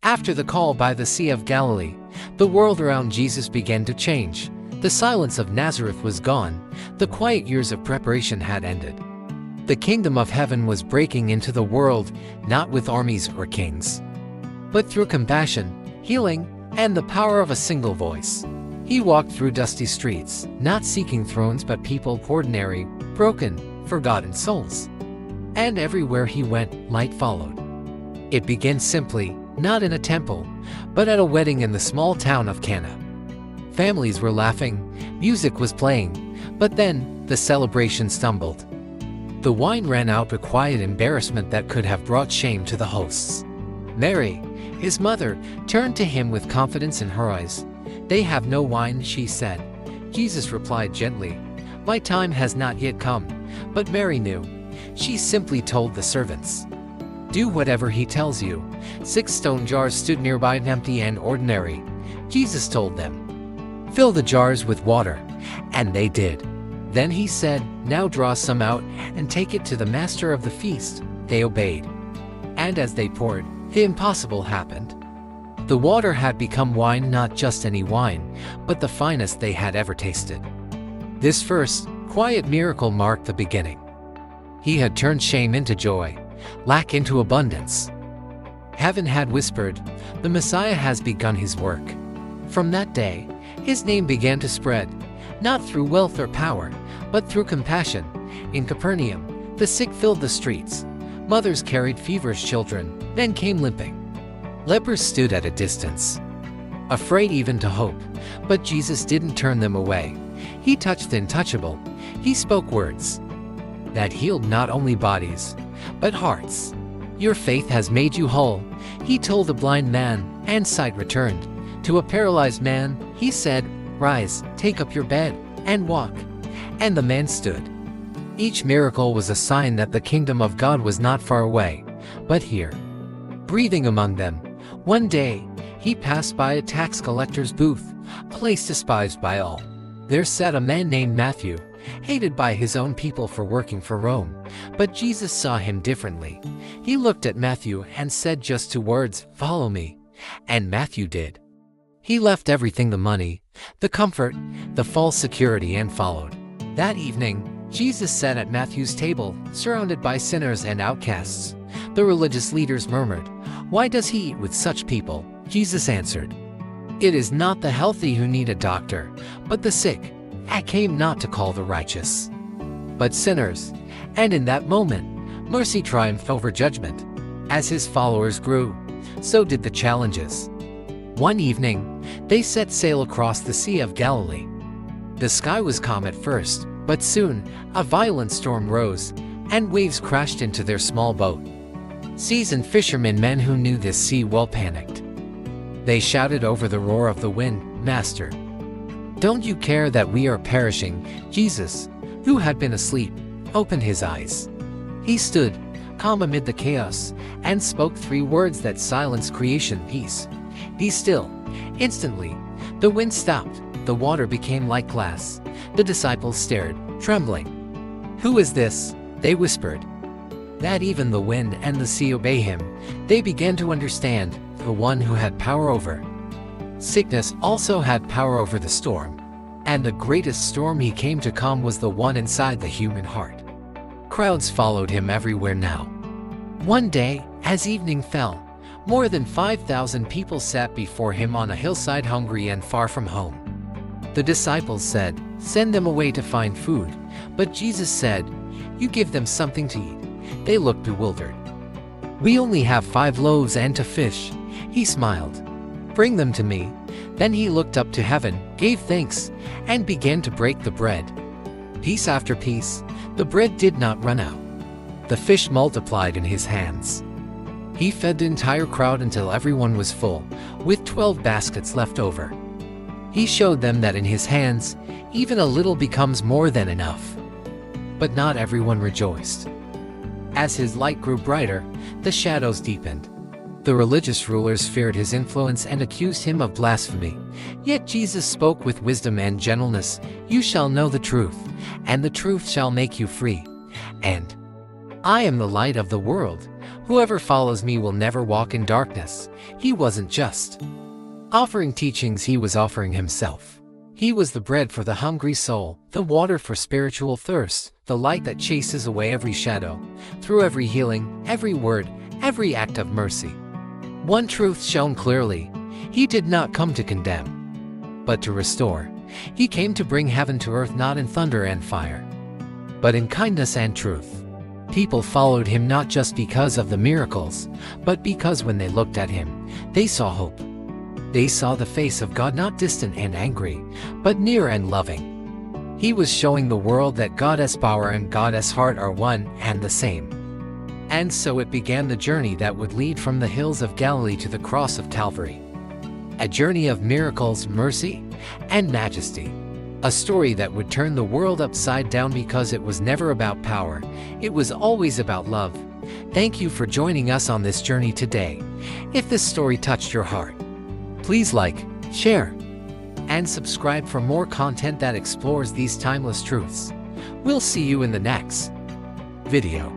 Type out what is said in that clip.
After the call by the Sea of Galilee, the world around Jesus began to change. The silence of Nazareth was gone. The quiet years of preparation had ended. The kingdom of heaven was breaking into the world, not with armies or kings, but through compassion, healing, and the power of a single voice. He walked through dusty streets, not seeking thrones but people, ordinary, broken, forgotten souls. And everywhere he went, light followed. It began simply, not in a temple, but at a wedding in the small town of Cana. Families were laughing, music was playing, but then the celebration stumbled. The wine ran out with quiet embarrassment that could have brought shame to the hosts. Mary, his mother, turned to him with confidence in her eyes. "They have no wine," she said. Jesus replied gently, "My time has not yet come." But Mary knew. She simply told the servants, "Do whatever he tells you." 6 stone jars stood nearby, empty and ordinary. Jesus told them, "Fill the jars with water," and they did. Then he said, "Now draw some out and take it to the master of the feast." They obeyed. And as they poured, the impossible happened. The water had become wine, not just any wine, but the finest they had ever tasted. This first, quiet miracle marked the beginning. He had turned shame into joy, lack into abundance. Heaven had whispered, "The Messiah has begun his work." From that day, his name began to spread, not through wealth or power, but through compassion. In Capernaum, the sick filled the streets. Mothers carried feverish children, men came limping. Lepers stood at a distance, afraid even to hope, but Jesus didn't turn them away. He touched the untouchable. He spoke words that healed not only bodies, but hearts. "Your faith has made you whole," he told a blind man, and sight returned. To a paralyzed man, he said, "Rise, take up your bed, and walk." And the man stood. Each miracle was a sign that the kingdom of God was not far away, but here, breathing among them. One day, he passed by a tax collector's booth, a place despised by all. There sat a man named Matthew, hated by his own people for working for Rome. But Jesus saw him differently. He looked at Matthew and said just 2 words, "Follow me." And Matthew did. He left everything, the money, the comfort, the false security, and followed. That evening, Jesus sat at Matthew's table, surrounded by sinners and outcasts. The religious leaders murmured, "Why does he eat with such people?" Jesus answered, "It is not the healthy who need a doctor, but the sick. I came not to call the righteous, but sinners." And in that moment, mercy triumphed over judgment. As his followers grew, so did the challenges. One evening, they set sail across the Sea of Galilee. The sky was calm at first, but soon a violent storm rose, and waves crashed into their small boat. Seasoned fishermen, men who knew this sea well, panicked. They shouted over the roar of the wind, "Master, don't you care that we are perishing?" Jesus, who had been asleep, opened his eyes. He stood, calm amid the chaos, and spoke 3 words that silenced creation: "Peace, be still." Instantly, the wind stopped. The water became like glass. The disciples stared, trembling. "Who is this?" they whispered. That even the wind and the sea obey him. They began to understand, the one who had power over sickness also had power over the storm. And the greatest storm he came to calm was the one inside the human heart. Crowds followed him everywhere now. One day, as evening fell, more than 5,000 people sat before him on a hillside, hungry and far from home. The disciples said, "Send them away to find food." But Jesus said, "You give them something to eat." They looked bewildered. "We only have 5 loaves and 2 fish." He smiled. "Bring them to me." Then he looked up to heaven, gave thanks, and began to break the bread. Piece after piece, the bread did not run out. The fish multiplied in his hands. He fed the entire crowd until everyone was full, with 12 baskets left over. He showed them that in his hands, even a little becomes more than enough. But not everyone rejoiced. As his light grew brighter, the shadows deepened. The religious rulers feared his influence and accused him of blasphemy. Yet Jesus spoke with wisdom and gentleness, "You shall know the truth, and the truth shall make you free." And, "I am the light of the world. Whoever follows me will never walk in darkness. He wasn't just offering teachings, he was offering himself. He was the bread for the hungry soul, the water for spiritual thirst, the light that chases away every shadow. Through every healing, every word, every act of mercy, one truth shone clearly: he did not come to condemn, but to restore. He came to bring heaven to earth, not in thunder and fire, but in kindness and truth. People followed him not just because of the miracles, but because when they looked at him, they saw hope. They saw the face of God, not distant and angry, but near and loving. He was showing the world that God's power and God's heart are one and the same. And so it began the journey that would lead from the hills of Galilee to the cross of Calvary. A journey of miracles, mercy, and majesty. A story that would turn the world upside down because it was never about power. It was always about love. Thank you for joining us on this journey today. If this story touched your heart, please like, share, and subscribe for more content that explores these timeless truths. We'll see you in the next video.